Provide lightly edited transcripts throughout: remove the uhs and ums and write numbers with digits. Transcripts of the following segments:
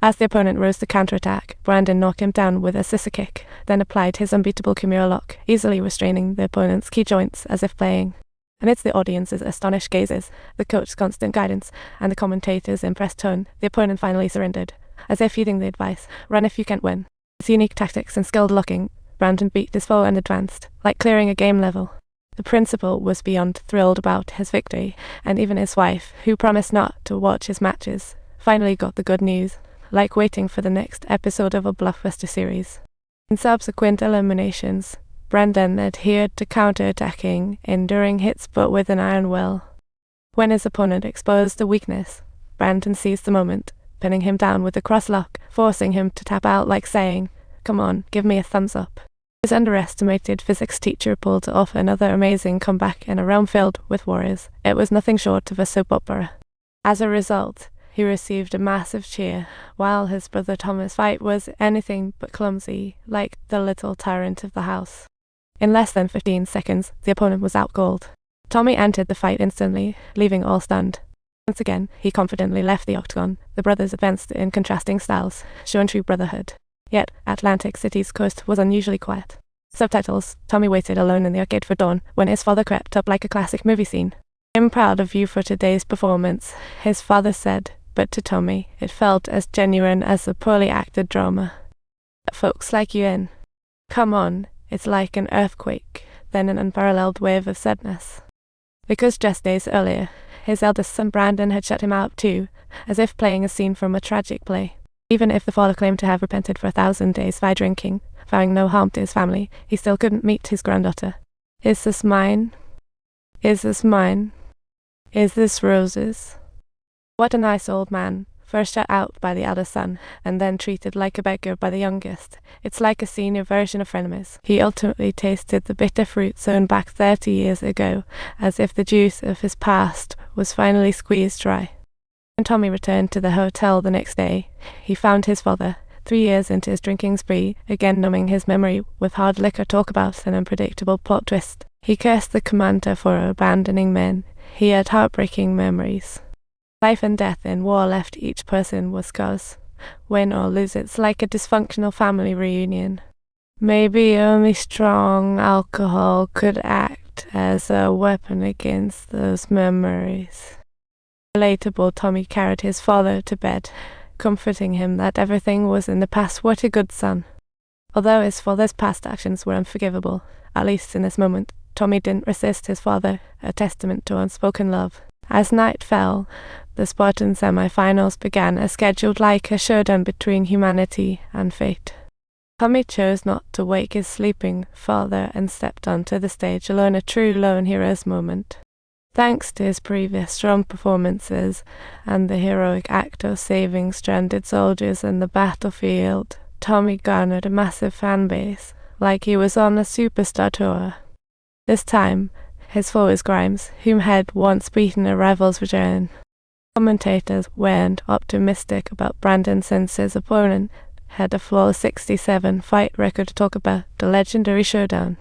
As the opponent rose to counterattack, Brandon knocked him down with a scissor kick, then applied his unbeatable Kimura lock, easily restraining the opponent's key joints as if playing. Amidst the audience's astonished gazes, the coach's constant guidance, and the commentator's impressed tone, the opponent finally surrendered, as if heeding the advice, "Run if you can't win." His unique tactics and skilled locking, Brandon beat his foe and advanced, like clearing a game level. The principal was beyond thrilled about his victory, and even his wife, who promised not to watch his matches, finally got the good news, like waiting for the next episode of a blockbuster series. In subsequent eliminations, Brandon adhered to counter-attacking, enduring hits but with an iron will. When his opponent exposed a weakness, Brandon seized the moment, pinning him down with a cross lock, forcing him to tap out like saying, "Come on, give me a thumbs up." His underestimated physics teacher pulled off another amazing comeback in a realm filled with warriors. It was nothing short of a soap opera. As a result, he received a massive cheer, while his brother Thomas' fight was anything but clumsy, like the little tyrant of the house. In less than 15 seconds, the opponent was outgoaled. Tommy entered the fight instantly, leaving all stunned. Once again, he confidently left the octagon. The brothers advanced in contrasting styles, showing true brotherhood. Yet, Atlantic City's coast was unusually quiet. Subtitles, Tommy waited alone in the arcade for dawn, when his father crept up like a classic movie scene. "I'm proud of you for today's performance," his father said, but to Tommy, it felt as genuine as a poorly acted drama. "Folks like you in. Come on, it's like an earthquake, then an unparalleled wave of sadness." Because just days earlier, his eldest son Brandon had shut him out too, as if playing a scene from a tragic play. Even if the father claimed to have repented for 1,000 days by drinking, vowing no harm to his family, he still couldn't meet his granddaughter. "Is this mine? Is this mine? Is this Rose's?" What a nice old man, first shut out by the eldest son, and then treated like a beggar by the youngest. It's like a senior version of frenemies. He ultimately tasted the bitter fruit sown back 30 years ago, as if the juice of his past was finally squeezed dry. When Tommy returned to the hotel the next day, he found his father, 3 years into his drinking spree, again numbing his memory with hard liquor talk about an unpredictable plot twist. He cursed the commander for abandoning men. He had heartbreaking memories. Life and death in war left each person with scars. Win or lose, it's like a dysfunctional family reunion. Maybe only strong alcohol could act as a weapon against those memories. Relatable, Tommy carried his father to bed, comforting him that everything was in the past. What a good son. Although his father's past actions were unforgivable, at least in this moment, Tommy didn't resist his father, a testament to unspoken love. As night fell, the Spartan semi-finals began, as scheduled, like a showdown between humanity and fate. Tommy chose not to wake his sleeping father and stepped onto the stage alone, a true lone hero's moment. Thanks to his previous strong performances and the heroic act of saving stranded soldiers in the battlefield, Tommy garnered a massive fan base, like he was on a superstar tour. This time, his foe is Grimes, whom had once beaten a rival's return. Commentators weren't optimistic about Brandon since his opponent had a flawless 67 fight record to talk about the legendary showdown.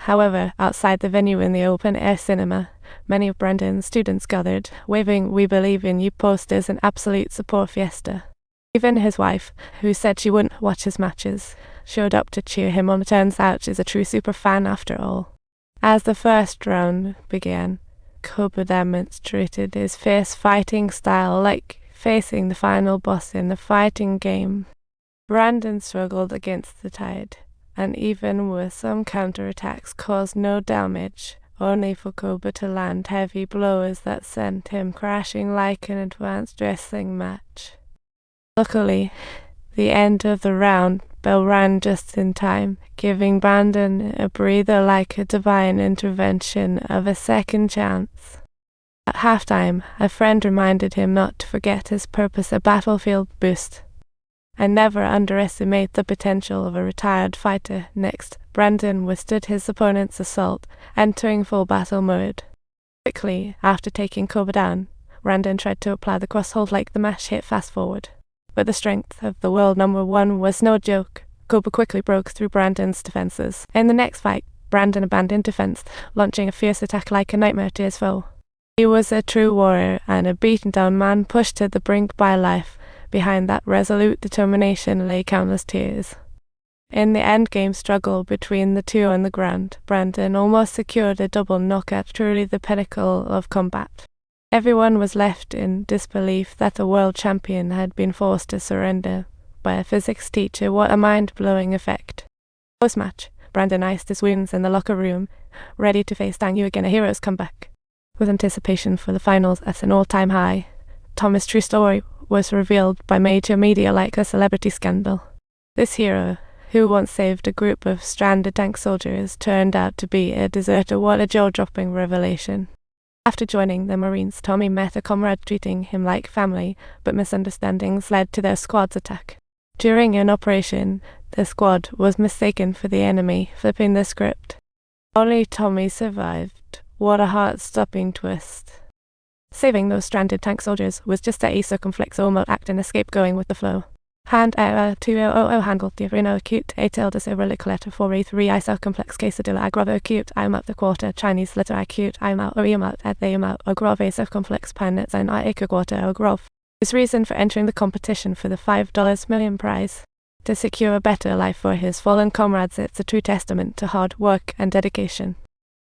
However, outside the venue in the open-air cinema, many of Brandon's students gathered, waving "We Believe in You" posters in absolute support fiesta. Even his wife, who said she wouldn't watch his matches, showed up to cheer him on. It turns out she's a true super fan after all. As the first round began, Koba demonstrated his fierce fighting style, like facing the final boss in a fighting game. Brandon struggled against the tide, and even with some counterattacks caused no damage, only for Koba to land heavy blows that sent him crashing like an advanced wrestling match. Luckily, the end of the round bell rang just in time, giving Brandon a breather, like a divine intervention of a second chance. At halftime, a friend reminded him not to forget his purpose, a battlefield boost. "I never underestimate the potential of a retired fighter." Next, Brandon withstood his opponent's assault, entering full battle mode. Quickly, after taking Koba down, Brandon tried to apply the crosshold like the match hit fast forward. But the strength of the world #1 was no joke. Koba quickly broke through Brandon's defenses. In the next fight, Brandon abandoned defense, launching a fierce attack like a nightmare to his foe. He was a true warrior and a beaten-down man pushed to the brink by life, Behind that resolute determination lay countless tears. In the endgame struggle between the two on the ground, Brandon almost secured a double knockout, truly the pinnacle of combat. Everyone was left in disbelief that the world champion had been forced to surrender by a physics teacher. What a mind-blowing effect. Post-match, Brandon iced his wounds in the locker room, ready to face Dang Yu again, a hero's comeback. With anticipation for the finals at an all-time high, Tommy's true story was revealed by major media like a celebrity scandal. This hero, who once saved a group of stranded tank soldiers, turned out to be a deserter. What a jaw-dropping revelation. After joining the Marines, Tommy met a comrade treating him like family, but misunderstandings led to their squad's attack. During an operation, the squad was mistaken for the enemy, flipping the script. Only Tommy survived. What a heart-stopping twist. Saving those stranded tank soldiers was just a circumflex almost act and escape, going with the flow. Hand era 200 handle the arena acute atel de relicoleta 4 I circumflex quesadilla agravo acute I'm up the quarter Chinese letter acute I'm out at the amount agrove circumflex planet and I quarter agrove. His reason for entering the competition for the $5 million prize: to secure a better life for his fallen comrades. It's a true testament to hard work and dedication.